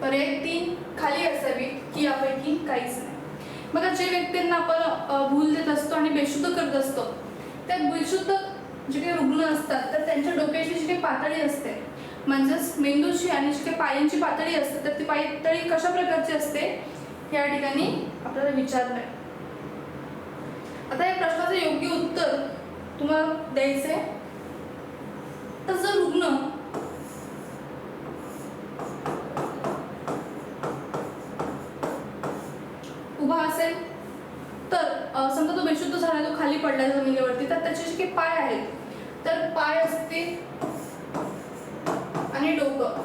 पर्याय 3 खाली असावी की यापैकी काहीच नाही. बघा, जे व्यक्तींना आपण भूल देत असतो आणि बेशुद्ध करत असतो, त्या बेशुद्ध जे काही रुग्ण असतात तर त्यांच्या डोक्याची जी काही पातळी असते, म्हणजेच मेंदूची आणि जी काही पायांची पातळी असते, तर ती पातळी कशा प्रकारची असते या ठिकाणी आपल्याला विचारलं आहे. आता या प्रश्नाचं योग्य उत्तर तुम्हाला द्यायचं आहे. तर जर रुग्ण उभा असेल तर समजा तो बेशुद्ध झाला, तो खाली पडला जमिनीवरती, तर त्याचे जे काही पाय आहेत तर पाय असतील आणि डोकं,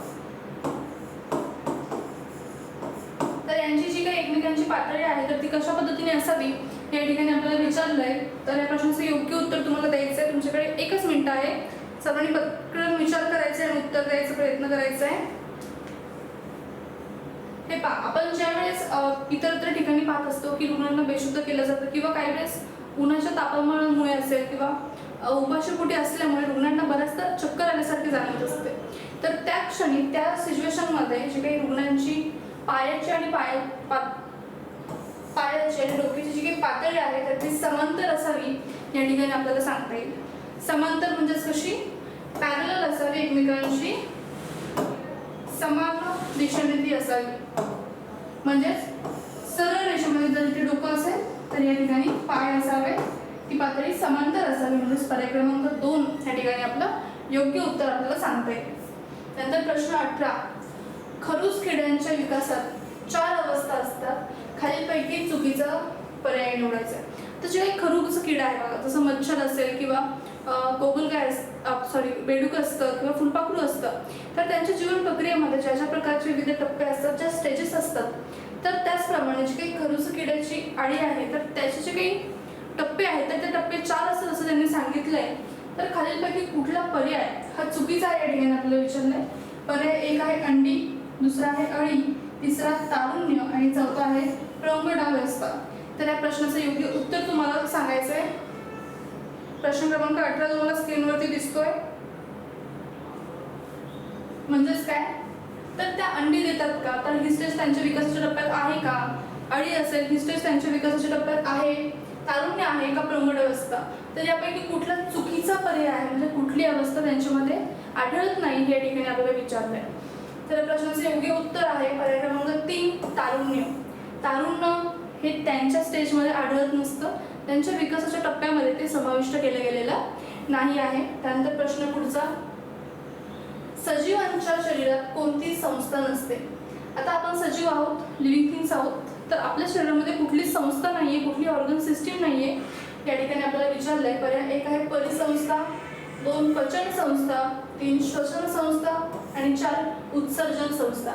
तर यांची जी काही एकमेकांची पातळी आहे तर ती कशा पद्धतीने असावी या ठिकाणी आपल्याला विचारलंय. तर या प्रश्नाचं योग्य उत्तर तुम्हाला द्यायचं आहे. तुमच्याकडे 1च मिनिट आहे. सर्वांनी पटकन विचार करायचा आणि उत्तर द्यायचा प्रयत्न करायचा आहे. हे पहा, आपण ज्या वेळेस इतरत्र ठिकाणी पाहत असतो की रुग्णांना बेशुद्ध केलं जातं किंवा काही वेळेस उन्हाच्या तापमानामुळे असेल किंवा उपाशीपोटी असल्यामुळे रुग्णांना बऱ्याचदा चक्कर आल्यासारखे जाणवत असते. तर त्या क्षणी त्या सिच्युएशनमध्ये जे काही रुग्णांची पायाची आणि पायाची आणि डोक्याची जी काही पातळी आहे तर ती समांतर असावी या ठिकाणी आपल्याला सांगता येईल. समांतर म्हणजेच कशी, पॅरलल असावी, एकमेकांशी समान दिशेने ती असावी. म्हणजेच सरळ रेषेमध्ये जर इथे डोकं असेल तर या ठिकाणी पाय असावे, ती पातळी समांतर असावी. म्हणजेच पर्याय क्रमांक 2 या ठिकाणी आपलं योग्य उत्तर आपल्याला सांगता येईल. नंतर प्रश्न 18, खरूज किड्यांच्या विकासात 4 अवस्था असतात, खालीलपैकी चुकीचा पर्याय निवडायचा. तर जे काही खरूज किडा आहे बघा, जसं मच्छर असेल किंवा गोगलगाय बेडूक असतं किंवा फुलपाखरू असतं, तर त्यांच्या जीवन प्रक्रियेमध्ये ज्या ज्या प्रकारचे विविध टप्पे असतात, ज्या स्टेजेस असतात, तर त्याचप्रमाणे जी काही खरूज किड्याची आळी आहे तर त्याचे जे काही टप्पे आहेत तर ते टप्पे 4 असतात असं त्यांनी सांगितलंय. तर खालीलपैकी कुठला पर्याय हा चुकीचा आहे या ठिकाणी आपल्याला विचारलंय. पर्याय 1 आहे अंडी, दुसरा आहे अळी, तिसरा तारुण्य आणि चौथा आहे प्रौढावस्था. तर या प्रश्नाचं योग्य उत्तर तुम्हाला सांगायचं आहे. प्रश्न क्रमांक 18 तुम्हाला स्क्रीनवरती दिसतोय. म्हणजेच काय, तर त्या अंडी देतात का, तर ही स्टेज त्यांच्या विकासाच्या टप्प्यात आहे का, अळी असेल ही स्टेज त्यांच्या विकासाच्या टप्प्यात आहे, तारुण्य आहे का प्रौढावस्था. तर यापैकी कुठला चुकीचा पर्याय आहे, म्हणजे कुठली अवस्था त्यांच्यामध्ये आढळत नाही या ठिकाणी आपल्याला विचारलंय. तर प्रश्नाचे योग्य उत्तर आहे पर्याय क्रमांक 3 तारुण्य. तारुण्य हे त्यांच्या स्टेजमध्ये आढळत नसतं, त्यांच्या विकासाच्या टप्प्यामध्ये ते समाविष्ट केलं गेलेलं नाही आहे. त्यानंतर प्रश्न पुढचा, सजीवांच्या शरीरात कोणती संस्था नसते. आता आपण सजीव आहोत, लिव्हिंग थिंग्स आहोत, तर आपल्या शरीरामध्ये कुठली संस्था नाहीये, कुठली ऑर्गन सिस्टीम नाहीये या ठिकाणी आपल्याला विचारलंय. पर्याय 1 आहे परिसंस्था, 2 पचन संस्था, 3 श्वसन संस्था आणि 4 उत्सर्जन संस्था.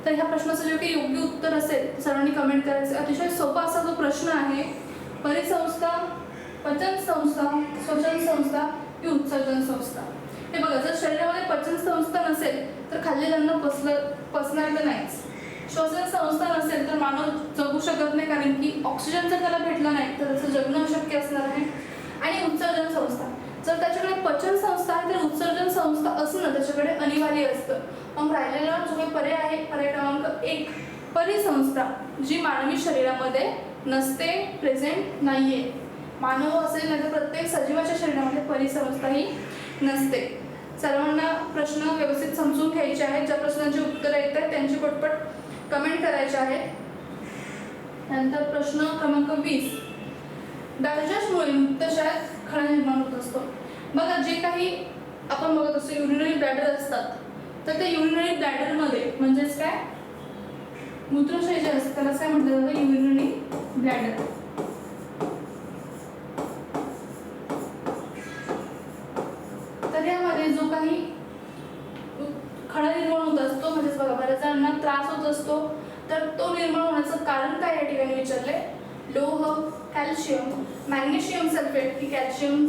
तर ह्या प्रश्नाचं जे काही योग्य उत्तर असेल सर्वांनी कमेंट करायचं. अतिशय सोपा असा जो प्रश्न आहे, परिसंस्था, पचन संस्था, श्वसन संस्था की उत्सर्जन संस्था. हे बघा, जर शरीरामध्ये पचन संस्था नसेल तर खाल्लेलं अन्न पचणार तर नाहीच. श्वसन संस्था नसेल तर मानव जगू शकत नाही, कारण की ऑक्सिजन जर त्याला भेटला नाही तर त्याचं जगणं अशक्य असणार आहे. आणि उत्सर्जन संस्था, जर त्याच्याकडे पचन संस्था आहे तर उत्सर्जन संस्था असणं त्याच्याकडे अनिवार्य असतं. मग राहिलेला जो काही पर्याय आहे, पर्याय क्रमांक 1 परिसंस्था, जी मानवी शरीरामध्ये नसते, प्रेझेंट नाहीये. मानव असेल नाही तर प्रत्येक सजीवाच्या शरीरामध्ये परिसंस्था ही नसते. सर्वांना प्रश्न व्यवस्थित समजून घ्यायचे आहेत. ज्या प्रश्नांची उत्तरं येत आहेत त्यांची पटपट कमेंट करायचे आहेत. नंतर प्रश्न क्रमांक 20, डायजेस्टमुळे मूत्रशयात खळा निर्माण होत असतो. बघा, जे काही आपण बघत असतो युरिनरी ब्लॅडर असतात, तर त्या युरिनरी ब्लॅडरमध्ये म्हणजेच काय, मूत्रशय जे असतं त्याला काय म्हटलं जातं, युरिनरी ब्लॅडर. तर यामध्ये जो काही खळा निर्माण होत असतो, म्हणजेच बघा बऱ्याच जणांना त्रास होत असतो, तर तो निर्माण होण्याचं कारण काय या ठिकाणी विचारले. लोह, कॅल्शियम, मॅग्नेशियम सल्फेट की कॅल्शियम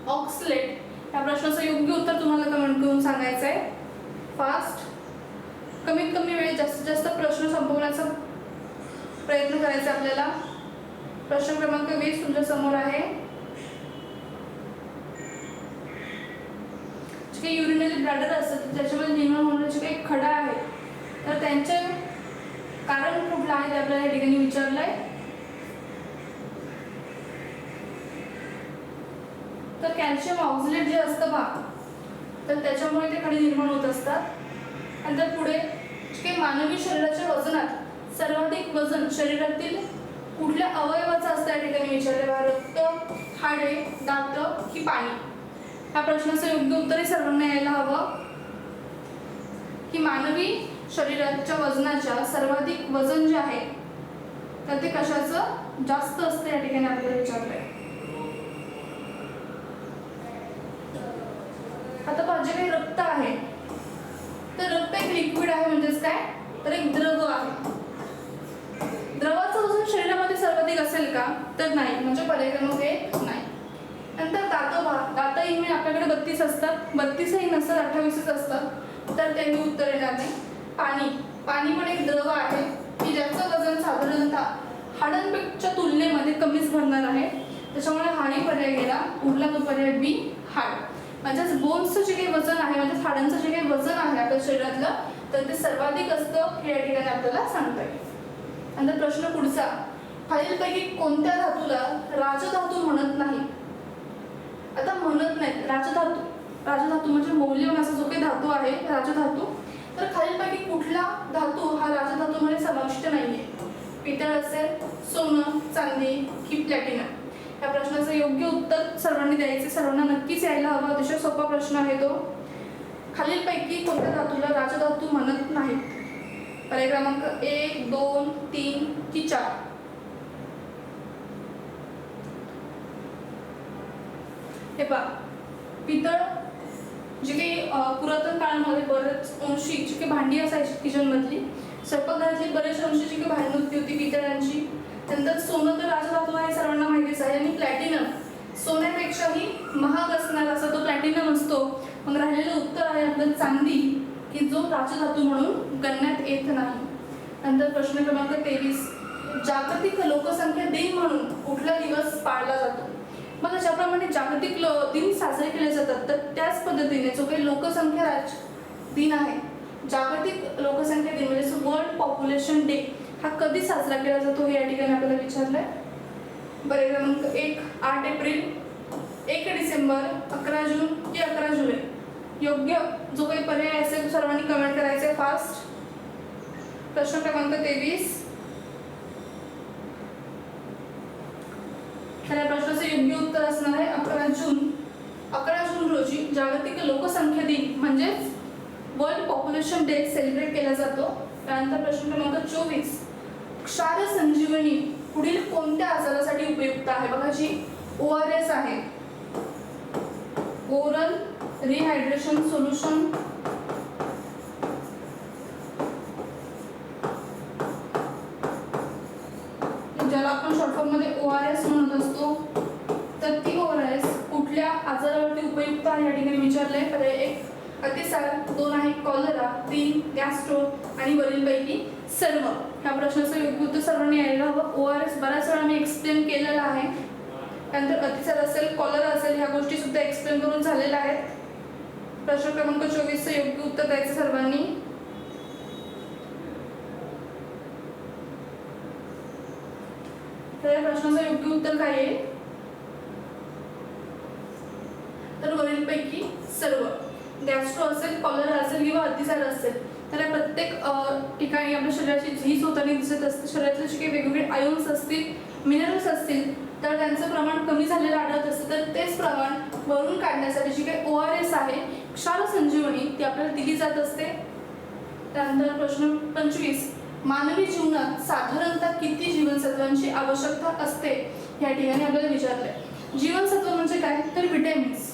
ऑक्सलेट. या प्रश्नाचं योग्य उत्तर तुम्हाला कमेंट करून सांगायचं आहे. फास्ट, कमीत कमी वेळेत जास्तीत जास्त प्रश्न संपवण्याचा प्रयत्न करायचा आपल्याला. प्रश्न क्रमांक 20 तुमच्या समोर आहे. जे काही युरिनरी ब्लॅडर असतात त्याच्यामध्ये निर्माण होणारे जे काही खडा आहे तर त्यांच्या आहे ते आपल्याला या ठिकाणी विचारलंय. तर कॅल्शियम ऑक्झलेट जे असतं बा, तर त्याच्यामुळे ते खडे निर्माण होत असतात. आणि तर पुढे की मानवी शरीराच्या वजनात सर्वाधिक वजन शरीरातील कुठल्या अवयवाचं असतं या ठिकाणी विचारले बा. रक्त, हाडे, दात की पाणी. या प्रश्नाचं योग्य उत्तर सर्वांना यायला हवं की मानवी शरीराच्या वजनाच्या सर्वाधिक वजन जे आहे तर ते कशाचं जास्त असतं या ठिकाणी आपल्याला विचारलंय. आता पाहिजे काही रक्त आहे, तर रक्त एक लिक्विड आहे, म्हणजेच काय तर एक द्रव आहे. द्रवाचं वजन शरीरामध्ये सर्वाधिक असेल का, तर नाही, म्हणजे पर्याय क्रमांक 1 नाही. नंतर दातही म्हणजे आपल्याकडे 32 असतात, 32ही नसतात, 28च असतात, तर त्यांनी उत्तर येणार नाही. पाणी पण एक द्रव आहे की ज्याचं वजन साधारणतः हाडांपेक्षा तुलनेमध्ये कमीच भरणार आहे, त्याच्यामुळे हाही पर्याय गेला. उरला तो पर्याय बी, हाड. म्हणजेच बोन्सचं जे काही वजन आहे, म्हणजे हाडांचं जे काही वजन आहे आपल्या शरीरातलं, तर ते सर्वाधिक असतं हे या ठिकाणी आपल्याला सांगता येईल. नंतर प्रश्न पुढचा, खालीलपैकी कोणत्या धातूला राजधातू म्हणत नाही. आता म्हणत नाही राजधातू म्हणजे मौल्यवान असा जो काही धातू आहे राजधातू, तर खालीलपैकी कुठला धातू हा राजधातूमध्ये समाविष्ट नाहीये. पितळ असेल, सोनं, चांदी की प्लॅटिनम. या प्रश्नाचं योग्य उत्तर सर्वांनी द्यायचे, सर्वांना नक्कीच यायला हवं. अतिशय सोपा प्रश्न आहे तो. खालीलपैकी कोणत्या धातूला राजधातू म्हणत नाहीत. पर्याय क्रमांक 1, 2, 3 की 4. हे पहा, पितळ जे काही पुरातन काळामध्ये बरेच अंशी जी काही भांडी असायची किचनमधली, स्वयंपाकघरातली बरेच अंशी जी काही भांडी होती होती पितळांची. नंतर सोनं तर राजधातू आहे, सर्वांना माहितीच आहे. आणि प्लॅटिनम सोन्यापेक्षाही महाग असणार असा तो प्लॅटिनम असतो. मग राहिलेलं उत्तर आहे आपलं चांदी, की जो राजधातू म्हणून गणण्यात येत नाही. नंतर प्रश्न क्रमांक 23, जागतिक लोकसंख्या दिन म्हणून कुठला दिवस पाळला जातो. मग ज्याप्रमाणे जागतिक दिन साजरे केले जातात, तर त्याच पद्धतीने जो काही लोकसंख्या दिन आहे, जागतिक लोकसंख्या दिन म्हणजे वर्ल्ड पॉप्युलेशन डे, हा कधी साजरा केला जातो हे या ठिकाणी आपल्याला विचारलंय. पर्याय क्रमांक 1 8 एप्रिल, 1 डिसेंबर, 11 जून की 11 जुलै. योग्य जो काही पर्याय असेल सर्वांनी कमेंट करायचे फास्ट. प्रश्न क्रमांक 23, तर या प्रश्नाचं योग्य उत्तर असणार आहे 11 जून. 11 जून रोजी जागतिक लोकसंख्या दिन म्हणजेच वर्ल्ड पॉप्युलेशन डे सेलिब्रेट केला जातो. त्यानंतर प्रश्न क्रमांक 24, क्षार संजीवनी पुढील कोणत्या आजारासाठी उपयुक्त आहे. बघा, जी ORS आहे, ओरल रिहायड्रेशन सोल्युशन, ज्याला आपण शॉर्ट फॉर्म मध्ये ORS म्हणत असतो, तर ती ORS कुठल्या आजारावरती उपयुक्त आहे या ठिकाणी विचारलंय. पर्याय 1 अतिसार, 2 आहे कॉलरा, 3 गॅस्ट्रो आणि वरीलपैकी सर्व. ह्या प्रश्नाचं योग्य उत्तर सर्वांनी यायला हवं. ORS बऱ्याच वेळा मी एक्सप्लेन केलेला आहे. त्यानंतर अतिसार असेल, कॉलरा असेल, ह्या गोष्टी सुद्धा एक्सप्लेन करून झालेल्या आहेत. प्रश्न क्रमांक 24चं योग्य उत्तर द्यायचं सर्वांनी. तर या प्रश्नाचं योग्य उत्तर काय आहे, तर वरीलपैकी सर्व. गॅस्ट्रो असेल, कॉलरा असेल किंवा अतिसार असेल, तर या प्रत्येक ठिकाणी आपल्या शरीराची झीज होताना दिसत असते. शरीरातले जे काही वेगवेगळे आयोन्स असतील, मिनरल्स असतील, तर त्यांचं प्रमाण कमी झालेलं आढळत असतं. तर तेच प्रमाण भरून काढण्यासाठी जी काही ORS आहे, क्षार संजीवनी, ती आपल्याला दिली जात असते. त्यानंतर प्रश्न 25, मानवी जीवनात साधारणतः किती जीवनसत्वांची आवश्यकता असते या ठिकाणी आपल्याला विचारलंय. जीवनसत्व म्हणजे काय, तर विटॅमिन्स.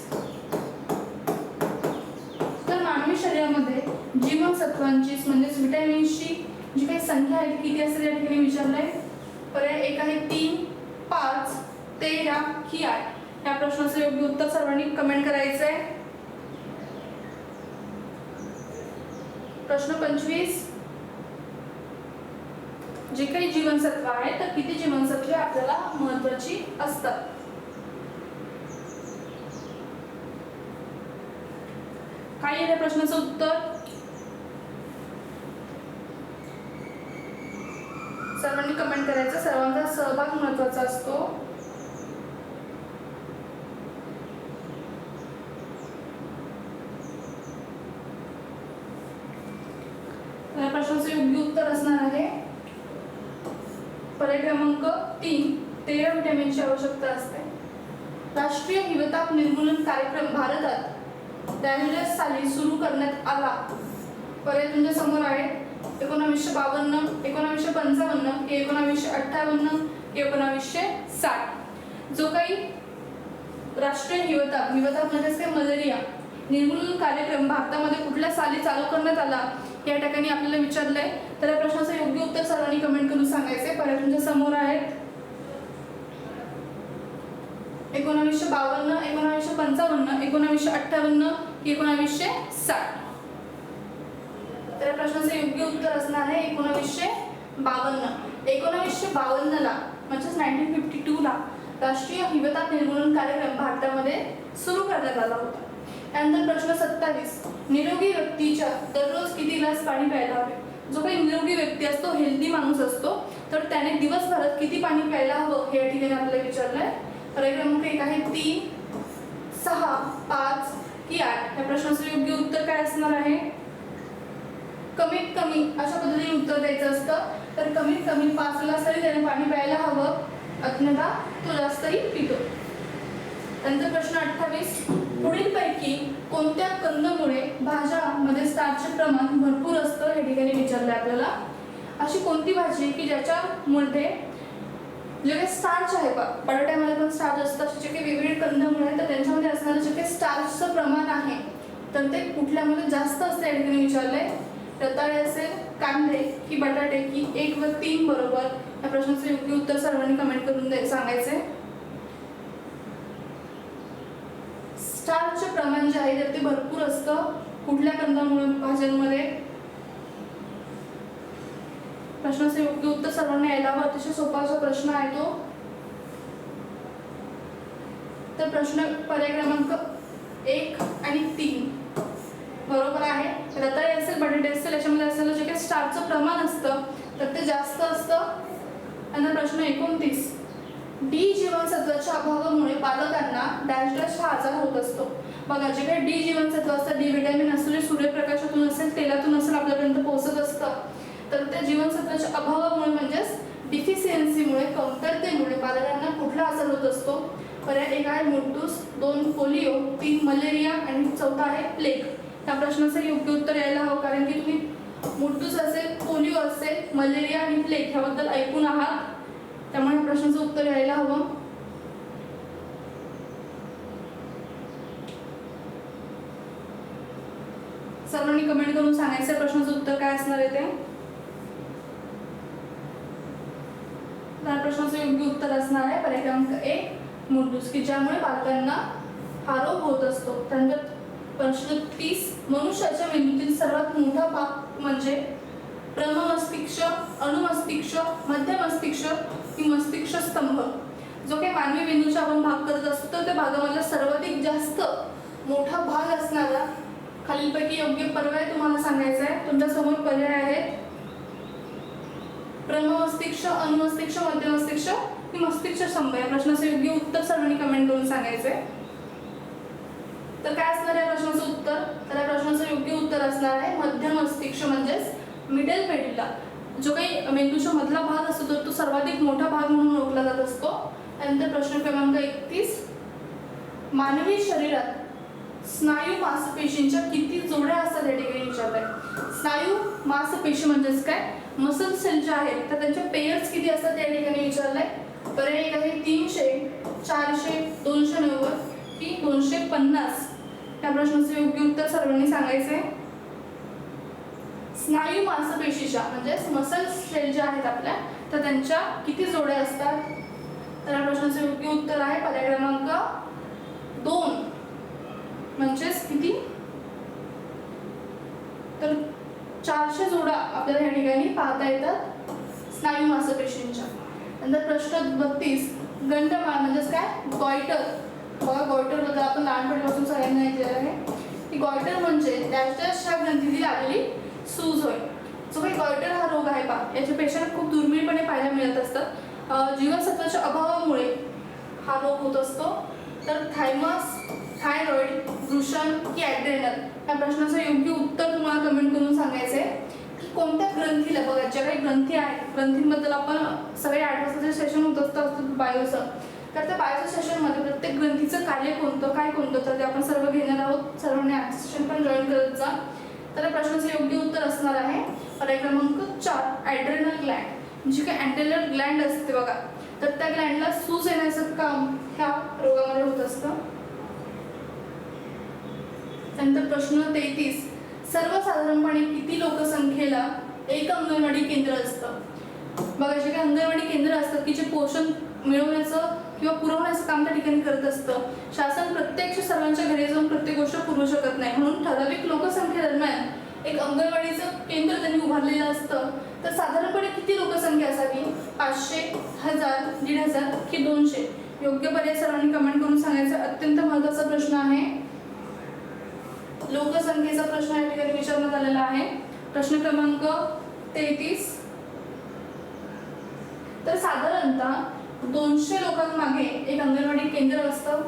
तर मानवी शरीरामध्ये जीवनसत्वांची म्हणजेच विटॅमिन्सची जी काही संख्या आहे किती असेल या ठिकाणी विचारलंय. पर्याय 1 आहे 3, 5, 13 की 8. या प्रश्नाचं योग्य उत्तर सर्वांनी कमेंट करायचं आहे. प्रश्न 25, जे काही जीवनसत्व आहे तर किती जीवनसत्वे आपल्याला महत्त्वाची असतात. काय आहे या प्रश्नाचं उत्तर. सर्वांनी कमेंट करायचं. सर्वांचा सहभाग महत्त्वाचा असतो. या प्रश्नाचं योग्य उत्तर असणार आहे पर्याय क्रमांक 3. 13 व्हिटॅमिनची आवश्यकता असते. राष्ट्रीय हिवताप निर्मूलन कार्यक्रम भारतात 82 साली सुरू करण्यात आला. पर्याय तुमच्या समोर आहे. 1952, 1955 की 1958 की 1960. जो काही राष्ट्रीय हिवताप म्हणजे काय, मलेरिया निर्मूलन कार्यक्रम भारतामध्ये कुठल्या साली चालू करण्यात आला या ठिकाणी आपल्याला विचारलंय. तर या प्रश्नाचं योग्य उत्तर सर्वांनी कमेंट करून सांगायचे. पर्याय तुमच्या समोर आहेत. 1952, 1955, 1958 की 1960. तर या प्रश्नाचं योग्य उत्तर असणार आहे 1952. 1952 ला म्हणजेच 1952 ला राष्ट्रीय हिवताप निर्मूलन कार्यक्रम भारतामध्ये सुरू करण्यात आला होता. त्यानंतर प्रश्न 27. निरोगी व्यक्तीच्या दररोज किती ग्लास पाणी प्यायला हवे. जो काही निरोगी व्यक्ती असतो, हेल्दी माणूस असतो, तर त्याने दिवसभरात किती पाणी प्यायला हवं हे या ठिकाणी आपल्याला विचारलंय. पर्याय क्रमांक 1 आहे 3, 6, 5 की 8. या प्रश्नाचं योग्य उत्तर काय असणार आहे. कमीत कमी अशा पद्धतीने उत्तर द्यायचं असतं. तर कमीत कमी 5 ग्लास तरी त्याने पाणी प्यायला हवं, अन्यथा तो जास्तही पितो. त्यानंतर प्रश्न 28. पुढीलपैकी कोणत्या कंदमुळे भाज्यामध्ये स्टार्चचे प्रमाण भरपूर असतं हे ठिकाणी विचारलंय आपल्याला. अशी कोणती भाजी की ज्याच्यामध्ये जे काही स्टार्च आहे, बटाट्यामध्ये पण स्टार्च असतं, असे जे काही वेगवेगळे कंदमुळे आहेत तर त्यांच्यामध्ये असणारं जे काही स्टार्चचं प्रमाण आहे तर ते कुठल्यामध्ये जास्त असतं या ठिकाणी विचारलंय. रताळे असेल, कांदे की बटाटे की 1 व 3 बरोबर. या प्रश्नाचं योग्य उत्तर सर्वांनी कमेंट करून सांगायचे. स्टार्चचे प्रमाण जे आहे तर ते भरपूर असतं कुठल्या कंदमुळे भाज्यांमध्ये. प्रश्नाचं योग्य उत्तर सर्वांना यायला हवं. अतिशय सोपा असा प्रश्न आहे तो. तर प्रश्न पर्याय क्रमांक 1 आणि 3 बरोबर आहे. रताळे असेल, बटाटे असेल, याच्यामध्ये असलेलं जे काही स्टार्चचं प्रमाण असतं तर ते जास्त असतं. आणि प्रश्न 29. डी जीवनसत्वाच्या अभावामुळे बालकांना डॅश हा आजार होत असतो. बघा, जे काही डी जीवनसत्व असतं, डी व्हिटॅमिन असतं, जे सूर्यप्रकाशातून असेल, तेलातून असेल आपल्यापर्यंत पोहोचत असतं. तर त्या जीवनसत्वाच्या अभावामुळे म्हणजेच डिफिशियन्सीमुळे, कमतरतेमुळे बालकांना कुठला आजार होत असतो. पर्याय 1 आहे मोटूस, 2 पोलिओ, 3 मलेरिया आणि 4 आहे प्लेग. या प्रश्नाचं योग्य उत्तर यायला हवं, कारण की तुम्ही मोटूस असेल, पोलिओ असेल, मलेरिया आणि प्लेग ह्याबद्दल ऐकून आहात, त्यामुळे या प्रश्नाचं उत्तर यायला हवं. सर्वांनी कमेंट करून सांगायचं प्रश्नाचं उत्तर काय असणार आहे ते. प्रश्नाचं योग्य उत्तर असणार आहे पर्याय क्रमांक 1 मोटूस, की ज्यामुळे बालकांना हा रोग होत असतो. त्यानंतर प्रश्न 30. मनुष्याच्या मेंदूतील सर्वात मोठा भाग म्हणजे प्रमस्तिष्क, अनुमस्तिष्क, मध्य मस्तिष्क की मस्तिष्क स्तंभ. जो काही मानवी मेंदूचा आपण भाग करत असतो तर त्या भागामधला सर्वाधिक जास्त मोठा भाग असणारा खालीलपैकी योग्य पर्याय तुम्हाला सांगायचा आहे. तुमच्या समोर पर्याय आहेत प्रमस्तिष्क, अनुमस्तिष्क, मध्य मस्तिष्क की मस्तिष्क स्तंभ. या प्रश्नाचं योग्य उत्तर सर्वांनी कमेंट करून सांगायचंय. तर काय असणार आहे प्रश्नाचं उत्तर. तर या प्रश्नाचं योग्य उत्तर असणार आहे मध्य मस्तिष्क, म्हणजेच मिडल मेडुला. जो काही मेंदूच्या मधला भाग असतो तो सर्वाधिक मोठा भाग म्हणून ओळखला जात असतो. त्यानंतर प्रश्न क्रमांक 31. मानवी शरीरात स्नायू मांसपेशींच्या किती जोड्या असतात या ठिकाणी विचारलंय. स्नायू मांसपेशी म्हणजेच काय, मसल सेल ज्या आहेत तर त्यांच्या पेयर्स किती असतात या ठिकाणी विचारलंय. पर्याय 1 आहे 300, 400, 290 की 250. त्या प्रश्नाचं योग्य उत्तर सर्वांनी सांगायचंय. स्नायू मांसपेशीच्या म्हणजेच मसल सेल ज्या आहेत आपल्या तर त्यांच्या किती जोड्या असतात. तर या प्रश्नाचं योग्य उत्तर आहे पर्याय क्रमांक 2, म्हणजेच किती, तर 400 जोड्या आपल्याला या ठिकाणी पाहता येतात स्नायू मांसपेशींच्या. नंतर प्रश्न 32. गंडमाळ म्हणजेच काय, गॉयटर. बघा, गॉयटर बद्दल आपण लहानपणीपासून सगळ्यांना ऐकलेलं आहे की गॉयटर म्हणजे डॅश ह्या ग्रंथीतील आलेली सूज होय. जो काही गॉयटर हा रोग रोग आहे याचे पेशंट खूप दुर्मिळपणे पाहायला मिळत असतात. जीवनसत्वाच्या अभावामुळे हा रोग होत असतो. तर थायमस, थायरॉइड, वृषण की ॲड्रेनल या प्रश्नाचं योग्य उत्तर तुम्हाला कमेंट करून सांगायचं आहे की कोणत्या ग्रंथीला, बघा ज्या काही ग्रंथी आहेत ग्रंथींबद्दल आपण सगळे 8 वाजताचे सेशन होत असतं बायोचं, तर त्या बायोच्या सेशनमध्ये प्रत्येक ग्रंथीचं कार्य कोणतं, काय कोणतं, तर ते आपण सर्व घेणार आहोत. सर्वांनी आजचं सेशन पण जॉईन करत जा. तर या प्रश्नाचं योग्य उत्तर असणार आहे पर्याय क्रमांक 4 ॲड्रेनल ग्लँड. जी काही ॲड्रेनल ग्लँड असते बघा, तर त्या ग्लँडला सूज येण्याचं काम ह्या रोगामध्ये होत असतं. त्यानंतर प्रश्न 33, सर्वसाधारणपणे किती लोकसंख्येला एक अंगणवाडी केंद्र असतं? बघा जे काही अंगणवाडी केंद्र असतात की जे पोषण मिळवण्याचं किंवा पुरवण्याचं काम त्या ठिकाणी करत असतं. शासन प्रत्यक्ष सर्वांच्या घरी जाऊन प्रत्येक गोष्ट पुरवू शकत नाही, म्हणून ठराविक लोकसंख्येदरम्यान एक अंगणवाडीचं केंद्र त्यांनी उभारलेलं असतं. तर साधारणपणे किती लोकसंख्या असावी? 500, 1000, 1500 की 200? योग्य पर्याय सर्वांनी कमेंट करून सांगायचा. अत्यंत महत्त्वाचा प्रश्न आहे, लोकसंख्येचा प्रश्न या ठिकाणी विचारण्यात आलेला आहे. प्रश्न क्रमांक 33. तर साधारणतः 200 लोकांमागे एक अंगणवाडी केंद्र असतं.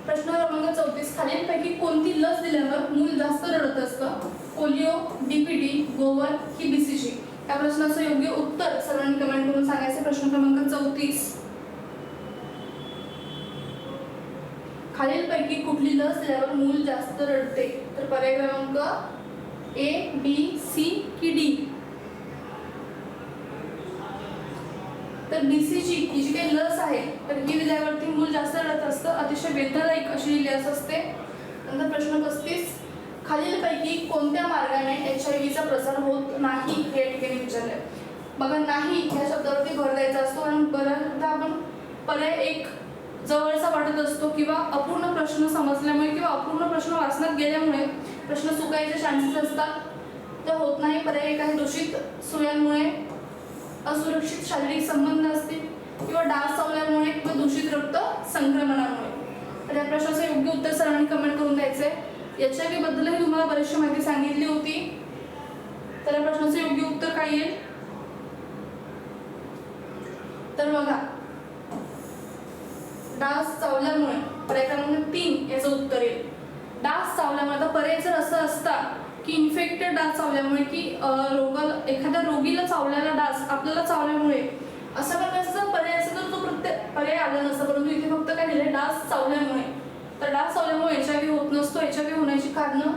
प्रश्न क्रमांक 34, खालीलपैकी कोणती लस दिल्यावर मूल जास्त रडत असतं? पोलिओ, डीपीटी, गोवर की बीसीजी? या प्रश्नाचं योग्य उत्तर सर्वांनी कमेंट करून सांगायचे. प्रश्न क्रमांक 34, खालीलपैकी कुठली लस दिल्यावर मूल जास्त रडते? तर पर्याय क्रमांक ए, बी, सी की डी? तर बीसीजी ही जी काही लस आहे तर ही दिल्यावरती मूल जास्त रडत असतं. अतिशय वेदनादायक अशी ही लस असते. नंतर प्रश्न 35, खालीलपैकी कोणत्या मार्गाने HIV चा प्रसार होत नाही हे या ठिकाणी विचारलंय. बघा नाही या शब्दावरती भर द्यायचा असतो आणि बऱ्याचदा आपण पर्याय एक जवळचा वाटत असतो किंवा अपूर्ण प्रश्न समजल्यामुळे किंवा अपूर्ण प्रश्न वाचण्यात गेल्यामुळे प्रश्न चुकायचे चान्सेस असतात. ते होत नाही. पर्याय एक आहे दूषित सुयांमुळे, असुरक्षित शारीरिक संबंध असतील किंवा डास चावल्यामुळे किंवा दूषित रक्त संक्रमणामुळे. तर या प्रश्नाचं योग्य उत्तर सर्वांनी कमेंट करून द्यायचंय. HIV बद्दलही तुम्हाला बरीचशी माहिती सांगितली होती. तर या प्रश्नाचं योग्य उत्तर काय येईल? तर बघा डास चावल्यामुळे पर्याय क्रमांक 3 याचं उत्तर येईल. डास चावल्यामुळे, आता पर्याय जर असं असता की इन्फेक्टेड डास चावल्यामुळे की एखाद्या रोगीला चावलेला डास आपल्याला चावल्यामुळे अशा प्रकारचा पर्याय असेल तर तो प्रत्येक पर्याय आला नसता, परंतु इथे फक्त काय दिले डास चावल्यामुळे. तर डास चावल्यामुळे HIV होत नसतो. HIV होण्याची कारणं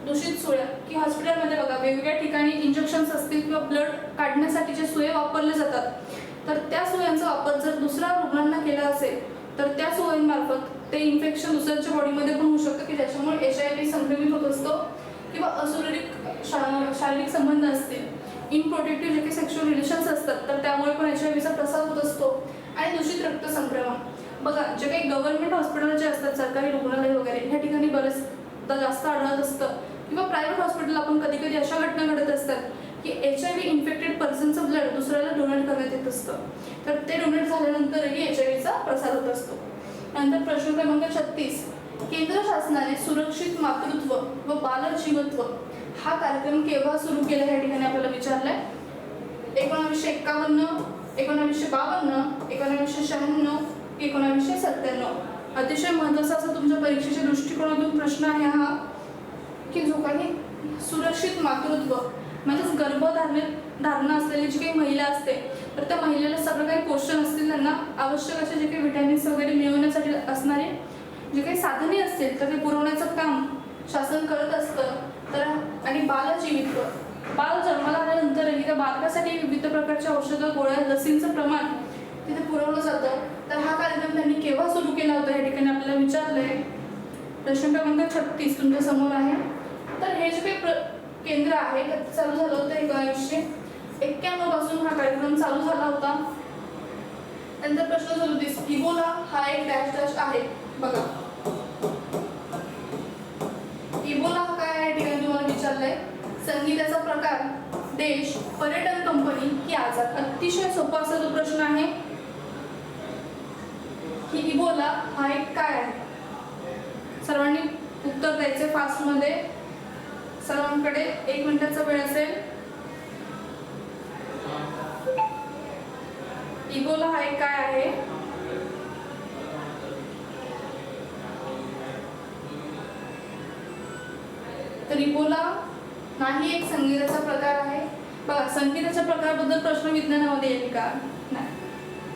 दूषित सुया की हॉस्पिटलमध्ये बघा वेगवेगळ्या ठिकाणी इंजेक्शन्स असतील किंवा ब्लड काढण्यासाठी जे सुये वापरले जातात, तर त्या सुयांचा वापर जर दुसऱ्या रुग्णांना केला असेल तर त्या सुयांमार्फत ते इन्फेक्शन दुसऱ्याच्या बॉडीमध्ये पण होऊ शकतं की ज्याच्यामुळे HIV संक्रमित होत असतो किंवा शारीरिक संबंध असतील, इनप्रोटेक्टिव्ह जे काही सेक्शुअल रिलेशन्स असतात तर त्यामुळे पण HIVचा प्रसार होत असतो. आणि दूषित रक्त संक्रमण, बघा जे काही गव्हर्नमेंट हॉस्पिटल जे असतात सरकारी रुग्णालय वगैरे ह्या ठिकाणी बरेचदा जास्त आढळत असतं किंवा प्रायव्हेट हॉस्पिटल आपण कधी कधी अशा घटना घडत असतात की HIV इन्फेक्टेड पर्सनचं ब्लड दुसऱ्याला डोनेट करण्यात येत असतं. तर ते डोनेट झाल्यानंतरही HIVचा प्रसार होत असतो. नंतर प्रश्न क्रमांक 36, केंद्र शासनाने सुरक्षित मातृत्व व बालजीवत्व हा कार्यक्रम केव्हा सुरू केला या ठिकाणी आपल्याला विचारलंय. 1951, 1952, 1996, 1997? अतिशय महत्त्वाचा असा तुमच्या परीक्षेच्या दृष्टिकोनातून प्रश्न आहे हा की जो काही सुरक्षित मातृत्व म्हणजेच गर्भधारणा असलेली जी काही महिला असते तर त्या महिलेला सगळं काही पोषण असतील, त्यांना आवश्यक असे जे काही विटॅमिन्स वगैरे मिळवण्यासाठी असणारे जे काही साधने असतील तर ते पुरवण्याचं काम शासन करत असतं. तर आणि बालजीवित्व, बाल जन्माला आल्यानंतरही त्या बालकासाठी विविध प्रकारच्या औषधं, गोळ्या, लसींचं प्रमाण तिथे पुरवलं जातं. तर हा कार्यक्रम त्यांनी केव्हा सुरू केला होता या ठिकाणी आपल्याला विचारलंय. प्रश्न क्रमांक 36 तुमच्या समोर आहे. तर हे जे काही केंद्र आहे ते चालू झालं होतं 1991 पासून हा कार्यक्रम चालू झाला होता. नंतर प्रश्न 37, इबोला हा एक डॅश आहे. बघा इबोला हा काय आहे ठिकाणी तुम्हाला विचारलंय. संगीताचा प्रकार, देश, पर्यटन कंपनी की आजार? अतिशय सोपा असा तो प्रश्न आहे की इबोला हा एक काय आहे. सर्वांनी उत्तर द्यायचे फास्टमध्ये. सर्वांकडे 1 मिनिटाचा वेळ असेल. इबोला हा एक काय आहे? तर इबोला नाही एक संगीताचा प्रकार आहे. बघा, संगीताच्या प्रकाराबद्दल प्रश्न विज्ञानामध्ये येईल का? नाही.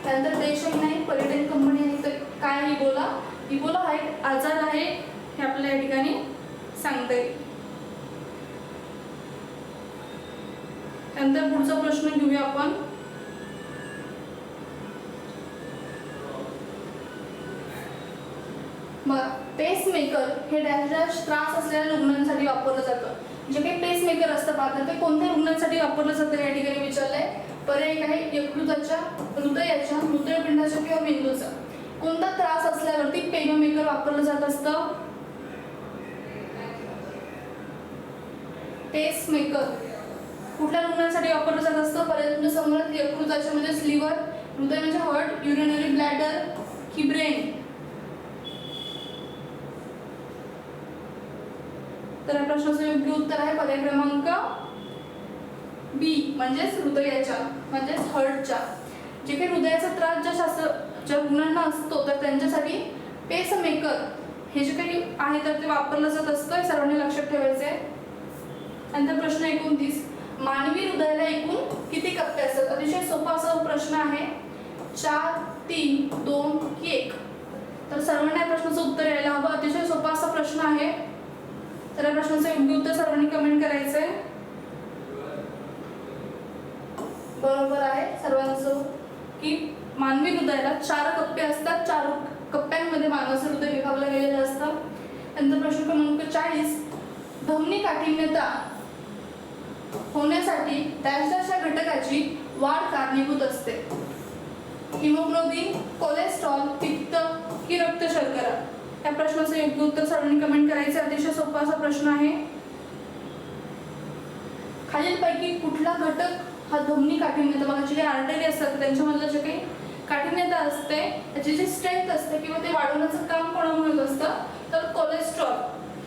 त्यानंतर देशही नाही, पर्यटन कंपनी नाही, तर काय आहे इबोला? इबोला हा एक आजार आहे हे आपल्याला या ठिकाणी सांगता येईल. त्यानंतर पुढचा प्रश्न घेऊया आपण. मग पेसमेकर हे डॅश डॅश त्रास असलेल्या रुग्णांसाठी वापरलं जातं. जे काही पेसमेकर असतं पाहतात ते कोणत्या रुग्णांसाठी वापरलं जातं या ठिकाणी विचारलंय. पर्याय एक आहे यकृताच्या, हृदयाच्या, मूत्रपिंडाच्या किंवा मेंदूचा. कोणता त्रास असल्यावरती पेसमेकर वापरलं जात असतं? पेसमेकर कुठल्या रुग्णांसाठी वापरलं जात असतं? पर्याय तुमच्या समोर यकृताच्या म्हणजे लिव्हर, हृदय म्हणजे हार्ट, युरिनरी ब्लॅडर की ब्रेन. तर या प्रश्नाचं योग्य उत्तर आहे पर्याय क्रमांक बी म्हणजेच हृदयाच्या म्हणजेच हार्टच्या. जे काही हृदयाचा त्रास ज्या रुग्णांना असतो तर त्यांच्यासाठी पेसमेकर हे जे काही आहे तर ते वापरलं जात असतं. हे सर्वांनी लक्षात ठेवायचं आहे. नंतर प्रश्न 29, मानवी हृदयाला एकूण किती कप्पे असतात? अतिशय सोपा असा प्रश्न आहे. 4, 3, 2 की 1? तर सर्वांना या प्रश्नाचं उत्तर यायला हवं. अतिशय सोपा असा प्रश्न आहे. तर या प्रश्नाचं योग्य उत्तर सर्वांनी कमेंट करायचंय. बरोबर आहे सर्वांचं की मानवी हृदयाला 4 कप्पे असतात. 4 कप्प्यांमध्ये मानवाचं हृदय विभागलं गेलेलं असतं. नंतर प्रश्न क्रमांक 40, धमनी काठिण्यता होण्यासाठी डॅश डॅश या घटकाची वाढ कारणीभूत असते. हिमोग्लोबिन, कोलेस्ट्रॉल, पित्त की रक्त शर्करा? या प्रश्नाचं योग्य उत्तर सर्वांनी कमेंट करायचं. अतिशय सोपा असा प्रश्न आहे. खालीलपैकी कुठला घटक हा धमनी काठिण्यता, बघा जे काही आर्टरी असतात त्यांच्यामधलं जे काही काठिण्यता असते त्याची जी स्ट्रेंथ असते किंवा ते वाढवण्याचं काम कोणामुळे होत असतं? तर कोलेस्ट्रॉल.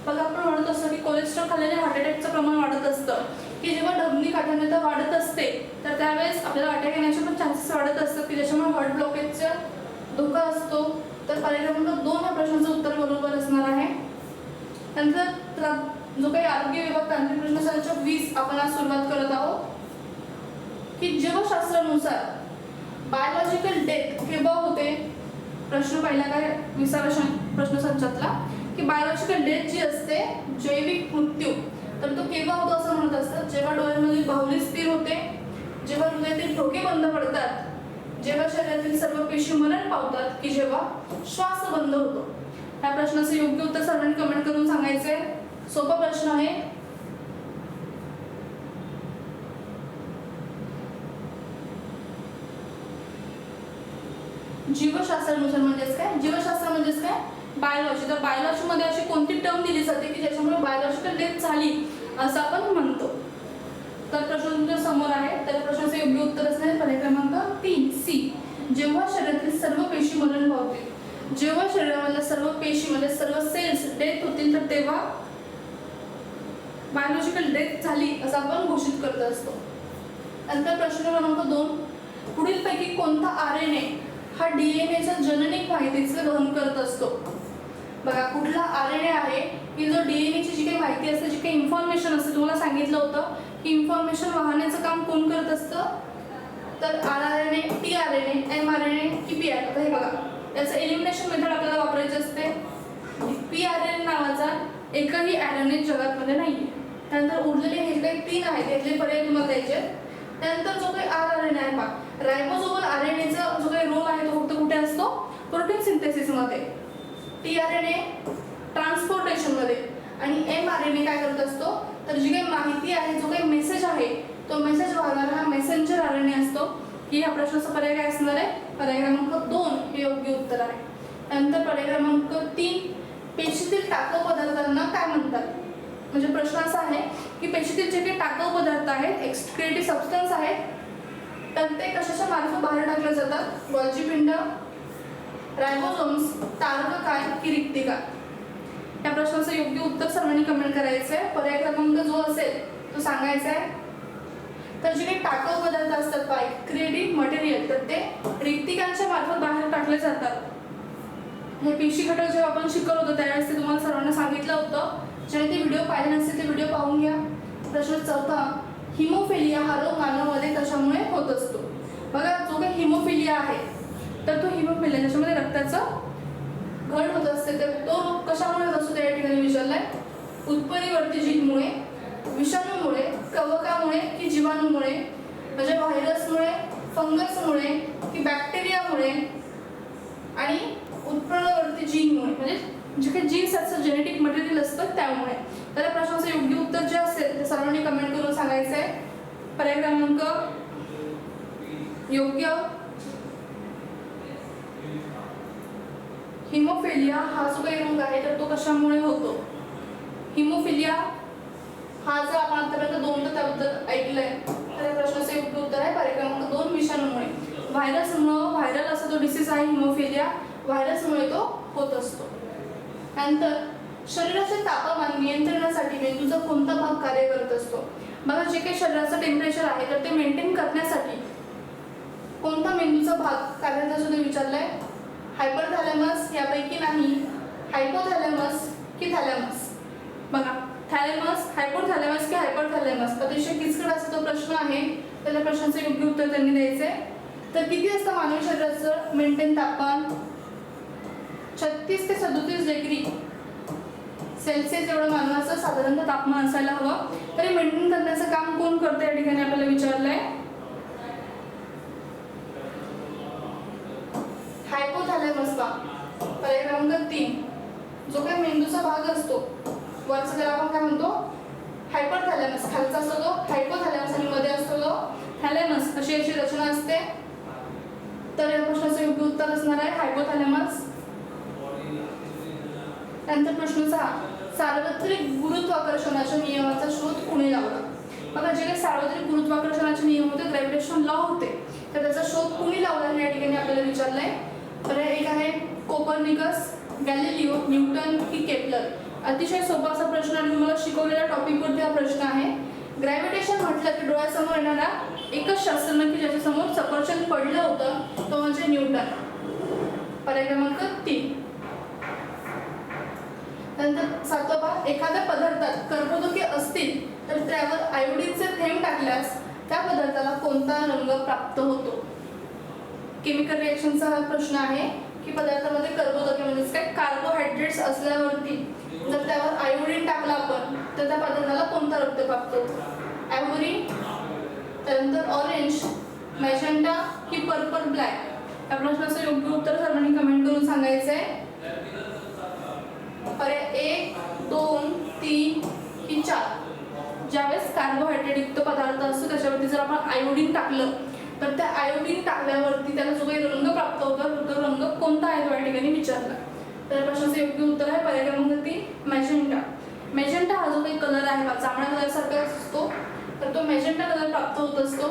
बघा आपण म्हणत असतो की कोलेस्ट्रॉल खाल्ल्याने हार्ट अटॅकचं प्रमाण वाढत असतं. की जेव्हा धमनी काठिण्यता वाढत असते तर त्यावेळेस आपल्याला अटॅक येण्याचे पण चान्सेस वाढत असतात की ज्याच्यामुळे हार्ट ब्लॉकेजचा धोका असतो. तर पर्याय क्रमांक 2 या प्रश्नाचं उत्तर बरोबर असणार आहे. नंतर जो काही आरोग्य विभाग तांत्रिक प्रश्नसंच 20 आपण आज सुरुवात करत आहोत की जीवशास्त्रानुसार बायोलॉजिकल डेथ केव्हा होते? प्रश्न पहिला काय 20व्या प्रश्नसंचातला की बायोलॉजिकल डेथ जी असते जैविक मृत्यू तर तो केव्हा होतो असं म्हणत असतात? जेव्हा डोळ्यांमधील बाहुली स्थिर होते, जेव्हा हृदयातील ठोके बंद पडतात, जेव्हा शरीरातील सर्व पेशी मरण पावतात की जेव्हा श्वास बंद होतो. या प्रश्नाचं योग्य उत्तर सर्वांनी कमेंट करून सांगायचंय. सोपा प्रश्न आहे. जीवशास्त्रानुसार म्हणजेच काय? जीवशास्त्र म्हणजेच काय? बायोलॉजी. तर बायोलॉजी मध्ये अशी कोणती टर्म दिली जाते की ज्याच्यामुळे बायोलॉजिकल डेथ झाली असं आपण म्हणतो? तर प्रश्न तुमच्या समोर आहे. तर प्रश्नाचं योग्य उत्तर असणार पर्याय क्रमांक 3 सी. जेव्हा शरीरातील सर्व पेशी मरण पावतील, जेव्हा शरीरामधल्या सर्व पेशी म्हणजे सर्व सेल्स डेथ होतील तर तेव्हा बायोलॉजिकल डेथ झाली असं आपण घोषित करत असतो. नंतर प्रश्न क्रमांक 2, पुढीलपैकी कोणता आरएनए हा डीएनएच्या जननिक माहितीचं वहन करत असतो? बघा कुठला आरएनए आहे की जो डीएनएची जी काही माहिती असते, जी काही इन्फॉर्मेशन असते, तुम्हाला सांगितलं होतं की इन्फॉर्मेशन वाहण्याचं काम कोण करत असतं? तर आरएनए, टीआरएनए, एमआरएनए की पीआरएनए? आता हे बघा याचं एलिमिनेशन मेथड आपल्याला वापरायचे असते. पीआरएनए नावाचा एकही आरएनए जगामध्ये नाहीये. त्यानंतर उरलेले हे काही 3 आहेत यातले पर्याय तुम्हाला द्यायचे. त्यानंतर जो काही आरएनए आहे पहा, रायबोसोमल आरएनएचा जो काही रोल आहे तो फक्त कुठे असतो? प्रोटीन सिंथेसिस मध्ये. टीआरएनए ट्रान्सपोर्टेशन मध्ये आणि एमआरएनए काय करत असतो? तर जी काही माहिती आहे, जो काही मेसेज आहे तो मेसेज वाहणारा हा मेसेंजर आरएनए असतो. की या प्रश्नाचा पर्याय काय असणार आहे? पर्याय क्रमांक 2 हे योग्य उत्तर आहे. त्यानंतर पर्याय क्रमांक 3, पेशीतील टाकाऊ पदार्थांना काय म्हणतात? म्हणजे प्रश्न असा आहे की पेशीतील जे काही टाकाऊ पदार्थ आहेत, एक्सक्रिएटिव्ह सबस्टन्स आहेत, तर ते कशाच्या मार्फत बाहेर टाकले जातात? गोल्जी पिंड, रायबोसोम्स, तारककाय की रिक्तिका? या प्रश्नाचं योग्य उत्तर सर्वांनी कमेंट करायचं आहे. पर्याय क्रमांक जो असेल तो सांगायचा आहे. तर जे काही टाकाऊ पदार्थ असतात क्रिएटिव्ह मटेरियल तर ते रिक्तिकांच्या मार्फत बाहेर टाकले जातात. हे पेशी घटक जेव्हा आपण शिकवलं होतं त्यावेळेस ते तुम्हाला सर्वांना सांगितलं होतं. ज्याने ते व्हिडिओ पाहिले नसतील ते व्हिडिओ पाहून घ्या. प्रश्न चौथा, हिमोफिलिया हा रोग मानवामध्ये कशामुळे होत असतो? बघा, जो काही हिमोफिलिया आहे तर तो हिमोफिलिया ज्याच्यामध्ये रक्ताचं घट होत असते तर तो रोग कशामुळे होत असतो त्या ठिकाणी विचारलाय. उत्परिवर्ती जीनमुळे, विषाणूमुळे, कवकामुळे की जीवाणूमुळे, म्हणजे व्हायरसमुळे, फंगसमुळे की बॅक्टेरियामुळे आणि उत्परिवर्ती जीनमुळे, म्हणजे जे काही जीन्स असतं जेनेटिक मटेरियल असतं त्यामुळे. तर या प्रश्नाचं योग्य उत्तर जे असेल ते सर्वांनी कमेंट करून सांगायचं आहे. पर्याय क्रमांक योग्य, हिमोफिलिया हा जो काही रोग आहे तर तो कशामुळे होतो? हिमोफिलिया हा जर आपण आतापर्यंत दोनदा त्याबद्दल ऐकलंय तर या प्रश्नाचं योग्य उत्तर आहे पर्याय क्रमांक 2 विषाणूमुळे. व्हायरल असा जो डिसीज आहे हिमोफिलिया, व्हायरसमुळे तो होत असतो. नंतर शरीराचे तापमान नियंत्रणासाठी मेंदूचा कोणता भाग कार्य करत असतो? बघा, जे काही शरीराचं टेम्परेचर आहे तर ते मेंटेन करण्यासाठी कोणता मेंदूचा भाग कार्यरत असतो ते विचारलंय. हायपरथॅलॅमस यापैकी नाही, हायपोथॅलॅमस की थॅलॅमस? बघा, थॅलॅमस, हायपोथॅलॅमस की हायपरथॅलॅमस अतिशय किचकट असा तो प्रश्न आहे. तर त्या प्रश्नाचं योग्य उत्तर त्यांनी द्यायचंय. तर किती असतं मानवी शरीराचं मेंटेन तापमान? 36 ते 37 डिग्री सेल्सिअस एवढं मानवाचं साधारणतः तापमान असायला हवं. तरी मेंटेन करण्याचं काम कोण करतं या ठिकाणी आपल्याला विचारलंय. हायपोथॅलॅमस का? पर्याय क्रमांक 3 जो काही मेंदूचा भाग असतो वरचा त्याला आपण काय म्हणतो? हायपरथॅलॅमस. खालचा असतो तो हायपोथॅलॅमस आणि मध्ये असतो तो थॅलॅमस. अशी अशी रचना असते. तर या प्रश्नाचं योग्य उत्तर असणार आहे हायपोथॅलॅमस. नंतर प्रश्न 6, सार्वत्रिक गुरुत्वाकर्षणाच्या नियमाचा शोध कोणी लावला? बघा, जे काही सार्वत्रिक गुरुत्वाकर्षणाचे नियम होते, ग्रॅव्हिटेशन लॉ होते, तर त्याचा शोध कोणी लावला हे या ठिकाणी आपल्याला विचारलंय. तर एक आहे कोपर्निकस, गॅलिलिओ, न्यूटन की केपलर? अतिशय सोपा असा प्रश्न आणि तुम्हाला शिकवलेल्या टॉपिकवरती हा प्रश्न आहे. ग्रॅव्हिटेशन म्हटलं की डोळ्यासमोर येणारा एकच शास्त्रज्ञ की ज्याच्यासमोर सफरचंद पडलं होतं तो म्हणजे न्यूटन. पर्याय क्रमांक 3. नंतर 7वा, एखाद्या पदार्थात कर्बोदके असतील तर त्यावर आयोडीनचे थेंब टाकल्यास त्या पदार्थाला कोणता रंग प्राप्त होतो? केमिकल रिएक्शनचा हा प्रश्न आहे की पदार्थामध्ये कर्बोदके म्हणजे काय कार्बोहायड्रेट्स असल्यावरती जर त्यावर आयोडीन टाकला आपण तर त्या पदार्थाला कोणता रंग प्राप्त होतो? ॲव्हरी, त्यानंतर ऑरेंज, मॅजेंटा की पर्पल ब्लॅक? या प्रश्नाचं योग्य उत्तर सर्वांनी कमेंट करून सांगायचं आहे. पर्याय 1, 2, 3 की 4? ज्यावेळेस कार्बोहायड्रेट युक्त पदार्थ असतो त्याच्यावरती जर आपण आयोडीन टाकलं तर त्या आयोडीन टाकल्यावरती त्याला जो काही रंग प्राप्त होतो तो रंग कोणता आहे तो या ठिकाणी विचारला. तर प्रश्नाचं योग्य उत्तर आहे पर्याय क्रमांक 3 मॅजेंटा. मॅजेंटा हा जो काही कलर आहे जांभळ्या कलर सारखा असतो तर तो मॅजेंटा कलर प्राप्त होत असतो.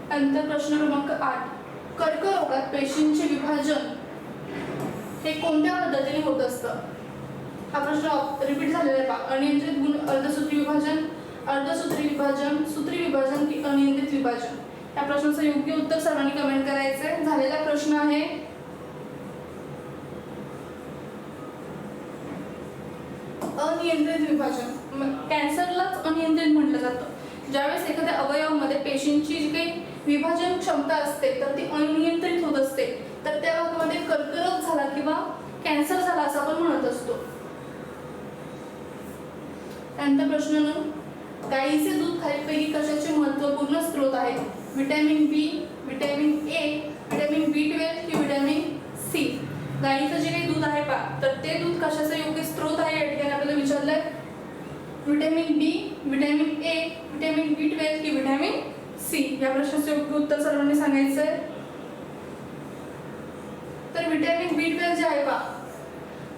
नंतर प्रश्न क्रमांक 8, कर्करोगात पेशींचे विभाजन हे कोणत्या पद्धतीने होत असतं? हा प्रश्न रिपीट झालेला आहे पहा. अनियंत्रित गुण अर्धसूत्री विभाजन, अर्धसूत्री विभाजन, सूत्री विभाजन की अनियंत्रित विभाजन? या प्रश्नाचं योग्य उत्तर सर्वांनी कमेंट करायचंय. झालेला प्रश्न आहे. अनियंत्रित विभाजन. कॅन्सरलाच अनियंत्रित म्हटलं जातं. ज्यावेळेस एखाद्या अवयवामध्ये पेशींची जी काही विभाजन क्षमता असते तर ती अनियंत्रित होत असते तर त्या भागामध्ये कर्करोग झाला किंवा कॅन्सर झाला असं आपण म्हणत असतो. त्यानंतर प्रश्न 9, गाईचे दूध खालीलपैकी कशाचे महत्त्वपूर्ण स्रोत आहेत? Vitamin B, vitamin A, vitamin B12 की व्हिटॅमिन सी? गाईचं जे काही दूध आहे पहा तर ते दूध कशाचा योग्य स्रोत आहे या ठिकाणी आपल्याला विचारलंय. Vitamin B, vitamin A, vitamin B12 की व्हिटॅमिन सी? या प्रश्नाचं योग्य उत्तर सर्वांनी सांगायचंय. तर व्हिटॅमिन B12 जे आहे पहा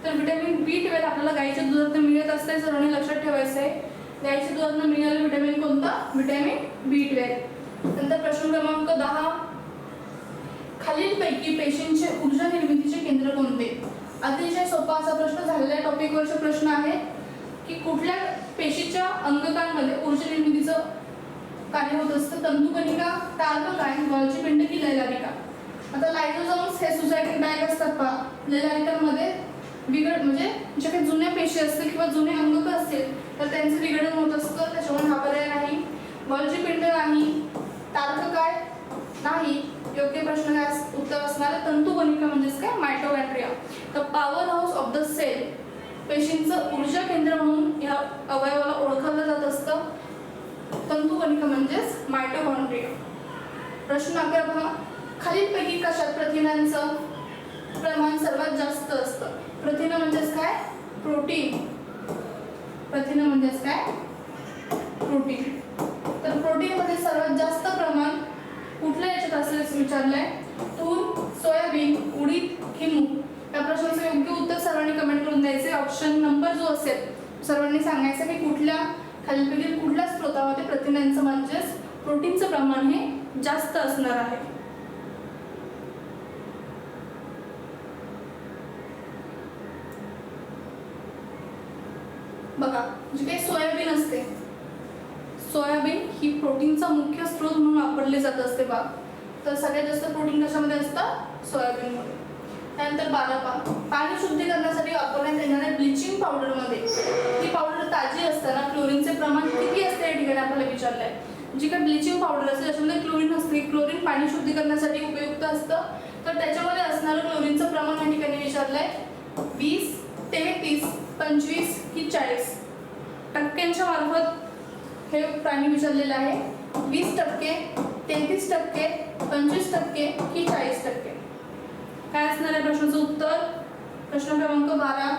तर व्हिटॅमिन B12 आपल्याला गाईच्या दुधातून मिळत असते. सर्वांनी लक्षात ठेवायचं आहे. गाईच्या दुधातून मिळालेलं व्हिटॅमिन कोणता? Vitamin B12. नंतर प्रश्न क्रमांक 10, खालीलपैकी पेशींचे ऊर्जा निर्मितीचे केंद्र कोणते? अतिशय सोपा असा प्रश्न झालेला टॉपिकवरचा प्रश्न आहे की कुठल्या पेशीच्या अंगकांमध्ये ऊर्जा निर्मितीचं कार्य होत असतं? तंतुकणिका, तारक काय, गोल्जी पिंड की लैलाविका? आता लायझोझोम्स हे सुसायटिक बॅग असतात पहा, लेलारिकांमध्ये म्हणजे जे काही जुन्या पेशी असतील किंवा जुने अंगक असतील तर त्यांचं विघटन होत असतं, त्याच्यामुळे हा पर्याय नाही. गोल्जी पिंड नाही. तारक काय नाही. योग्य प्रश्न काय उत्तर असणार आहे तंतुकणिका म्हणजेच काय मायटोकॉन्ड्रिया. तर powerhouse of the cell, पेशींचं ऊर्जा केंद्र म्हणून या अवयवाला ओळखलं जात असतं तंतुकणिका म्हणजेच मायटोकॉन्ड्रिया. प्रश्न 11 पहा, खालीलपैकी कशात प्रथिनांचं प्रमाण सर्वात जास्त असतं? प्रथिन म्हणजेच काय प्रोटीन. प्रथिन म्हणजेच काय प्रोटीन. तर प्रोटीन मध्ये सर्वात जास्त प्रमाण कुठल्या याच्यात असेल विचारलंय? तूर, सोयाबीन, उडीद की मूग. या प्रश्नाचं योग्य उत्तर सर्वांनी कमेंट करून द्यायचे. ऑप्शन नंबर जो असेल सर्वांनी सांगायचं की कुठल्या खालीलपैकी कुठल्या स्रोतामध्ये प्रथिनांचं म्हणजेच प्रोटीनचं प्रमाण हे जास्त असणार आहे. बघा, जी काही सोयाबीन असते, सोयाबीन ही प्रोटीनचा मुख्य स्रोत म्हणून वापरले जात असते बा. तर सगळ्यात जास्त प्रोटीन कशामध्ये असतं? सोयाबीनमध्ये. त्यानंतर 12 पाणी शुद्धीकरणासाठी वापरण्यात येणाऱ्या ब्लिचिंग पावडरमध्ये, ही पावडर ताजी असताना क्लोरीनचे प्रमाण किती असते या ठिकाणी आपल्याला विचारलंय. जी काही ब्लिचिंग पावडर असते त्याच्यामध्ये क्लोरीन असते. क्लोरीन पाणी शुद्धीकरणासाठी उपयुक्त असतं, तर त्याच्यामध्ये असणारं क्लोरीनचं प्रमाण या ठिकाणी विचारलंय 20, 33, 25 की 40 टक्क्यांच्या मार्फत हे प्राणी विचारलेलं आहे. 20%, 33%, 25% की 40%. काय असणार आहे प्रश्नाचं उत्तर? प्रश्न क्रमांक 12.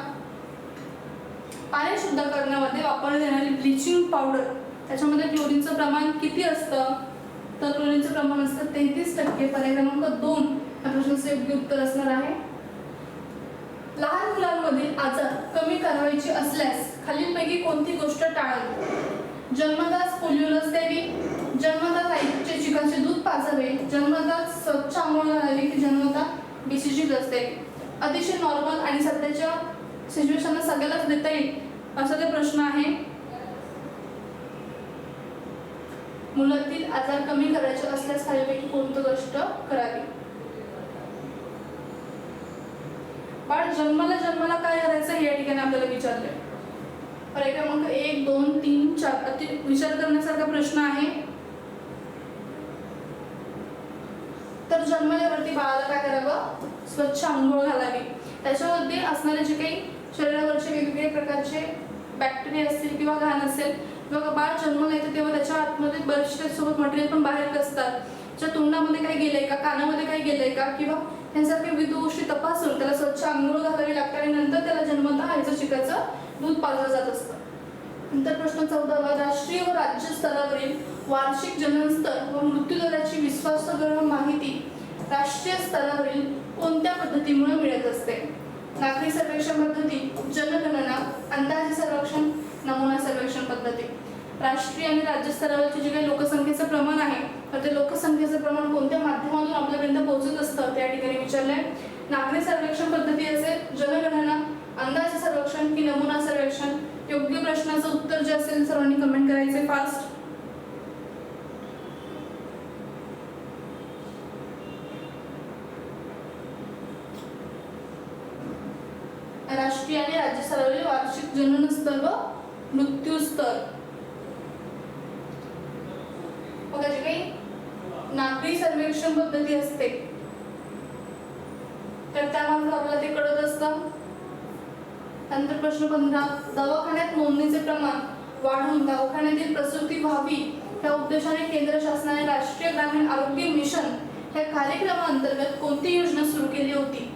पाणी शुद्ध करण्यामध्ये वापरण्यात येणारी ब्लिचिंग पावडर त्याच्यामध्ये क्लोरीनचं प्रमाण किती असतं? तर क्लोरीनचं प्रमाण असतं 33%. पर्याय क्रमांक 2 या प्रश्नाचं योग्य उत्तर असणार आहे. लहान मुलांमधील आजार कमी करायचे असल्यास खालीलपैकी कोणती गोष्ट टाळावी? जन्मताच पोलिओ लस द्यावी, जन्मताच आईच्या चिकाचे दूध पाजावे, जन्मताच स्वच्छ आंघोळ घालावी की जन्मता BCG लस द्यावी. अतिशय नॉर्मल आणि सध्याच्या सिच्युएशनला सगळ्यालाच देता येईल असा ते प्रश्न आहे. मुलातील आजार कमी करायचे असल्यास खालीलपैकी कोणती गोष्ट करावी? बाळ जन्माला काय करायचं हे या ठिकाणी आपल्याला विचारलंय. पर्याय क्रमांक 1, 2, 3, 4 अति विचार करण्यासारखा प्रश्न आहे. तर जन्मल्यावरती बाळाला काय करावं? स्वच्छ आंघोळ घालावी. त्याच्यामध्ये असणारे जे काही शरीरावरचे वेगवेगळे प्रकारचे बॅक्टेरिया असतील किंवा घाण असेल, किंवा बाळ जन्माला येतं तेव्हा त्याच्या आतमध्ये बरेचसे सोबत मटेरियल पण बाहेर असतात. त्याच्या तोंडामध्ये काही गेलंय का, कानामध्ये काही गेलंय का, किंवा ह्यासारख्या विविध गोष्टी तपासून त्याला स्वच्छ आंघोळ घालावी लागते आणि नंतर त्याला जन्मतः आईचं चिकाचं दूध पाजलं जात असतं. नंतर प्रश्न 14 राष्ट्रीय व राज्य स्तरावरील वार्षिक जननस्तर व मृत्यूदराची विश्वासार्ह माहिती राष्ट्रीय स्तरावरील कोणत्या पद्धतीमुळे मिळत असते? नागरी सर्वेक्षण पद्धती, जनगणना, अंदाजे सर्वेक्षण, नमुना सर्वेक्षण पद्धती. राष्ट्रीय आणि राज्य स्तरावरचे जे काही लोकसंख्येचं प्रमाण आहे तर ते लोकसंख्येचं प्रमाण कोणत्या माध्यमातून आपल्यापर्यंत पोहोचत असतं त्या ठिकाणी विचारलंय. नागरी सर्वेक्षण पद्धती असेल, जनगणना, अंदाजे सर्वेक्षण की नमुना सर्वेक्षण. योग्य प्रश्नाचं उत्तर जे असेल सर्वांनी कमेंट करायचे फास्ट. राष्ट्रीय आणि राज्य स्तरावरील वार्षिक जनन स्तर व मृत्यू स्तर. बघा, जे काही नागरी सर्वेक्षण पद्धती असते तर त्यामार्फत आपल्याला ते कळत असतं. नंतर प्रश्न 15 दवाखान्यात नोंदणीचे प्रमाण वाढवून दवाखान्यातील प्रसूती व्हावी या उद्देशाने केंद्र शासनाने राष्ट्रीय ग्रामीण आरोग्य मिशन या कार्यक्रमाअंतर्गत कोणती योजना सुरू केली होती?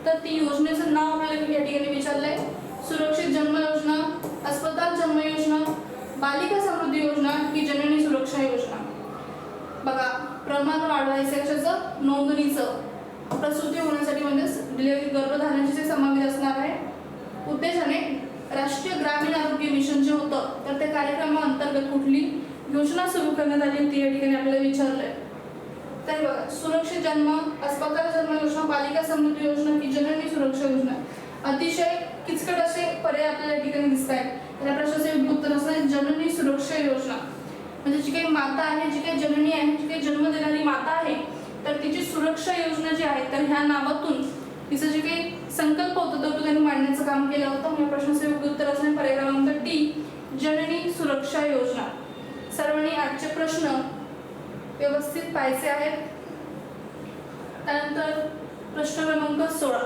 तर ती योजनेचं नाव आपल्याला या ठिकाणी विचारलंय. सुरक्षित जन्म योजना, अस्पताल जन्म योजना, बालिका समृद्धी योजना की जननी सुरक्षा योजना. बघा, प्रमाण वाढवायचं कशाचं? नोंदणीचं. प्रसूती होण्यासाठी म्हणजेच डिलिव्हरी गर्भधारणेचे समावेश असणार आहे. उद्देशाने राष्ट्रीय ग्रामीण आरोग्य मिशन जे होतं तर त्या कार्यक्रमाअंतर्गत कुठली योजना सुरू करण्यात आली होती या ठिकाणी आपल्याला विचारलंय. तर बघा, सुरक्षित जन्म, अस्पताल जन्म योजना, बालिका समृद्धी योजना की जननी सुरक्षा योजना. अतिशय किचकट असे पर्याय आपल्याला या ठिकाणी दिसत आहेत. या प्रश्नाचे योग्य उत्तर असणार जननी सुरक्षा योजना. म्हणजे जी काही माता आहे, जी काही जननी आहे, जी काही जन्म देणारी माता आहे तर तिची सुरक्षा योजना जी आहे तर ह्या नावातून तिचं जे काही संकल्प होतं तो त्यांनी मांडण्याचं काम केलं होतं. या प्रश्नाचं योग्य उत्तर असणे पर्याय क्रमांक डी, जननी सुरक्षा योजना. सर्वांनी आजचे प्रश्न व्यवस्थित पाहायचे आहेत. त्यानंतर प्रश्न क्रमांक 16,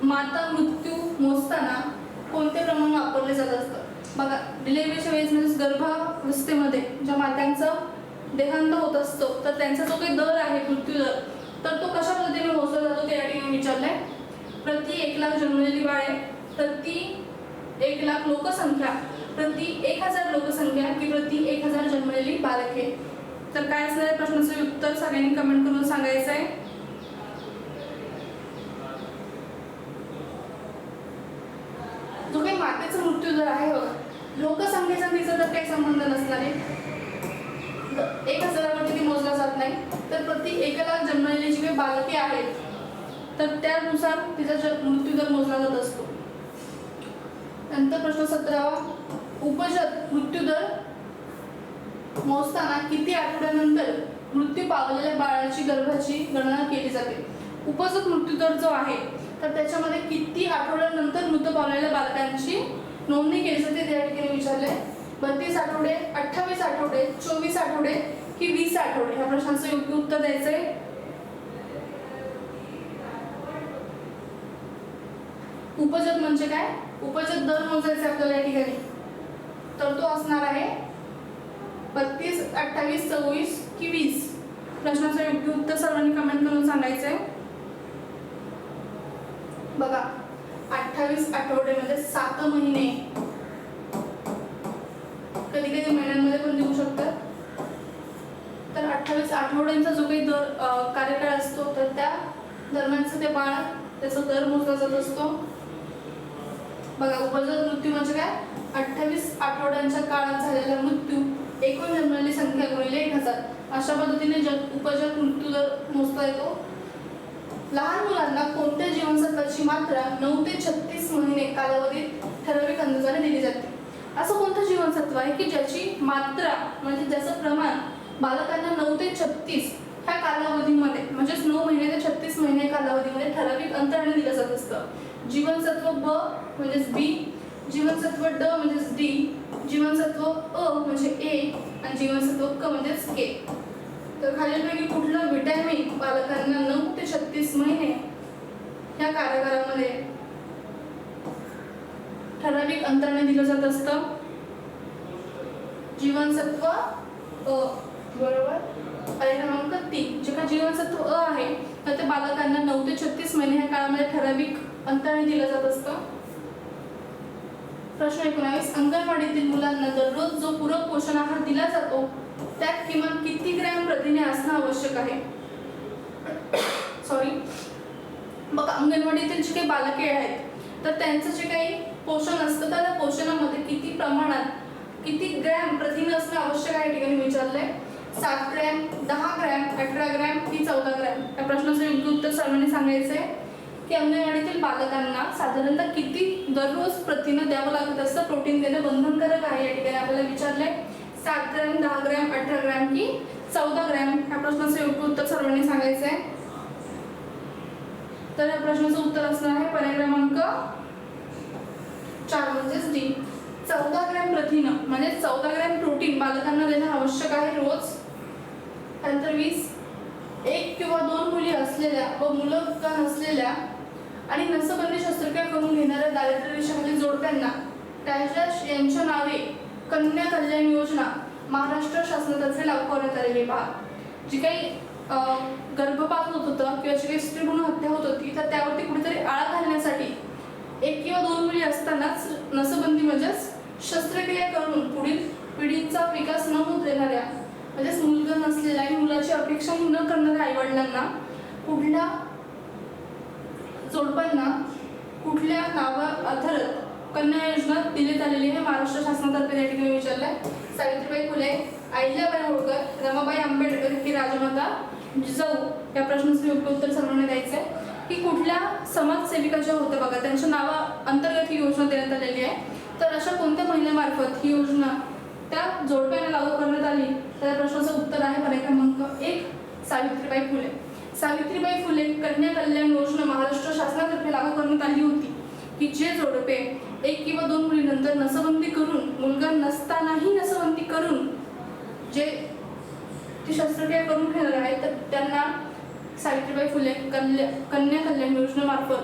माता मृत्यू मोजताना कोणते प्रमाण वापरले जात असतं? बघा, डिलिव्हरीच्या वेळेस म्हणजे गर्भावस्थेमध्ये ज्या मातांचं देहांत होत असतो तर त्यांचा जो काही दर आहे मृत्यूदर, तर तो कशा पद्धतीने मोजला जातो ते या ठिकाणी विचारलंय. प्रति 1,00,000 जन्मलेली बाळे, प्रति 1,00,000 लोकसंख्या, प्रति 1,000 लोकसंख्या की प्रति 1,000 जन्मलेली बालके? तर काय असणार आहे प्रश्नाचं उत्तर सगळ्यांनी कमेंट करून सांगायचं आहे. जो काही मातेचा मृत्यू दर आहे बघा, लोकसंख्येचा तिचा तर काही संबंध नसणार आहे, 1,000 मध्ये ती मोजला जात नाही. तर प्रति 1,00,000 जन्मलेली जी काही बालके आहेत तर त्यानुसार तिचा मृत्यू दर मोजला जात असतो. नंतर प्रश्न 17, उपजत मृत्यू दर मोजताना किती आठवड्यानंतर मृत्यू पावलेल्या बाळाची गर्भाची गणना केली जाते? उपजत मृत्यू दर जो आहे तर त्याच्यामध्ये किती आठवड्यानंतर मृत पावलेल्या बालकांची नोंदणी केली जाते ते या ठिकाणी विचारले. 32 आठवडे, 28 आठवडे, 24 आठवडे की 20 आठवडे? ह्या प्रश्नाचं योग्य उत्तर द्यायचंय. उपजत म्हणजे काय? उपजत दर मोजायचा आपल्याला या ठिकाणी, तर तो असणार आहे 32, 28, 24 की 20? प्रश्नाचं योग्य उत्तर सर्वांनी कमेंट करून सांगायचंय. बघा, 28 आठवडे म्हणजे 7 महिने, कधी कधी महिन्यांमध्ये पण देऊ शकतात. तर 28 आठवड्यांचा जो काही दर कार्यकाळ असतो तर त्या दरम्यानचं ते बाळ त्याचा दर मोजला जात असतो. बघा, उपजत मृत्यू म्हणजे काय? 28 आठवड्यांच्या काळात झालेला मृत्यू एकूण जन्मलेली संख्या गुणिले 1,000 अशा पद्धतीने उपजत मृत्यू दर मोजता येतो. लहान मुलांना कोणत्या जीवनसत्वाची मात्रा 9 ते 36 महिने कालावधीत ठराविक अंदाजाने दिली जाते? असं कोणतं जीवनसत्व आहे की ज्याची मात्रा म्हणजे ज्याचं प्रमाण बालकांना 9 ते 36 ह्या कालावधीमध्ये म्हणजेच 9 महिने ते 36 महिने कालावधीमध्ये ठराविक अंतराने दिलं जात असतं? जीवनसत्व ब म्हणजेच बी, जीवनसत्व ड म्हणजेच डी, जीवनसत्व अ म्हणजे ए आणि जीवनसत्व क म्हणजेच के. तर खालीलपैकी कुठलं व्हिटॅमिन बालकांना 9 ते 36 महिने ह्या कारागारामध्ये ठराविक अंतराने दिलं जात असतं? जीवनसत्व अ. बरोबर. पर्याय क्रमांक 3, जे का जीवनसत्व अ आहे तर ते बालकांना 9 ते 36 महिने ह्या काळामध्ये ठराविक अंतराने दिलं जात असतं. प्रश्न 19, अंगणवाडीतील मुलांना दररोज जो पूरक पोषण आहार दिला जातो त्यात किमान किती ग्रॅम प्रथिने असणं आवश्यक आहे? सॉरी, बघा, अंगणवाडीतील जे काही बालके आहेत तर त्यांचं जे काही पोषण असतं तर त्या पोषणामध्ये किती प्रमाणात, किती ग्रॅम प्रथिने असणं आवश्यक आहे या ठिकाणी विचारलंय. 7 ग्रॅम, 10 ग्रॅम, 18 ग्रॅम की 14 ग्रॅम? या प्रश्नाचं योग्य उत्तर सर्वांनी सांगायचंय की अंगणवाडीतील बालकांना साधारणतः किती दररोज प्रथिने द्यावं लागत असतं, प्रोटीन देणं बंधनकारक आहे या ठिकाणी आपल्याला विचारलंय. 7 ग्रॅम, 10 ग्रॅम, 18 ग्रॅम की 14 ग्रॅम? या प्रश्नाचं योग्य उत्तर सर्वांनी सांगायचंय. तर या प्रश्नाचं उत्तर असणार आहे पर्याय क्रमांक 4 म्हणजेच डी. 14 ग्रॅम प्रथिने म्हणजे 14 ग्रॅम प्रोटीन बालकांना देणं आवश्यक आहे रोज. त्यानंतर 20, 1 किंवा 2 मुली असलेल्या व मुलं का नसलेल्या आणि नसबंदी शस्त्रक्रिया करून घेणाऱ्या दारिद्र्य रेषेखालील जोडप्यांना यांच्या नावे कन्या कल्याण योजना महाराष्ट्र शासनातर्फे लागू करण्यात आलेली. पहा, जी काही गर्भपात होत होतं किंवा जी काही स्त्रीभ्रूण हत्या होत होती तर त्यावरती कुठेतरी आळा घालण्यासाठी 1 किंवा 2 मुली असतानाच नसबंदी म्हणजेच शस्त्रक्रिया करून पुढील पिढीचा विकास न होत देणाऱ्या म्हणजेच मुलगा नसलेल्या आणि मुलाची अपेक्षाही न करणाऱ्या आईवडिलांना कुठल्या जोडप्यांना कुठल्या नावाआधारित कन्या योजना देण्यात आलेली आहे महाराष्ट्र शासनातर्फे या ठिकाणी विचारलंय. सावित्रीबाई फुले, अहिल्याबाई होळकर, रमाबाई आंबेडकर की राजमाता जिजाऊ? या प्रश्नाचं योग्य उत्तर सर्वांनी द्यायचंय की कुठल्या समाजसेविका ज्या होत्या बघा त्यांच्या नावा अंतर्गत ही योजना देण्यात आलेली आहे. तर अशा कोणत्या महिलेमार्फत ही योजना त्या जोडप्यांना लागू करण्यात आली? तर या प्रश्नाचं उत्तर आहे पर्याय क्रमांक 1, सावित्रीबाई फुले. सावित्रीबाई फुले कन्या कल्याण योजना महाराष्ट्र शासनातर्फे लागू करण्यात आली होती की जे जोडपे 1 किंवा 2 मुलीनंतर नसबंदी करून, मुलगा नसतानाही नसबंदी करून जे ती शस्त्रक्रिया करून घेणार आहे, तर त्यांना सावित्रीबाई फुले कन्या कल्याण योजनेमार्फत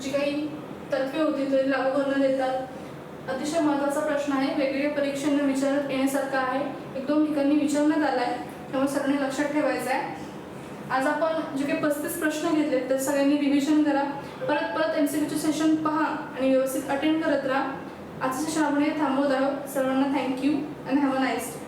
जी काही तत्त्वे होती ते लागू करण्यात येतात. अतिशय महत्त्वाचा प्रश्न आहे, वेगवेगळ्या परीक्षांना विचारण्यात येण्यासारखा आहे, 1-2 ठिकाणी विचारण्यात आला आहे, त्यामुळे सर्वांनी लक्षात ठेवायचं आहे. आज आपण जे काही 35 प्रश्न घेतले तर सगळ्यांनी रिव्हिजन करा, परत MCQचे सेशन पहा आणि व्यवस्थित अटेंड करत राहा. आजचं सेशन आपण थांबवत आहोत. सर्वांना thank you and have a nice day.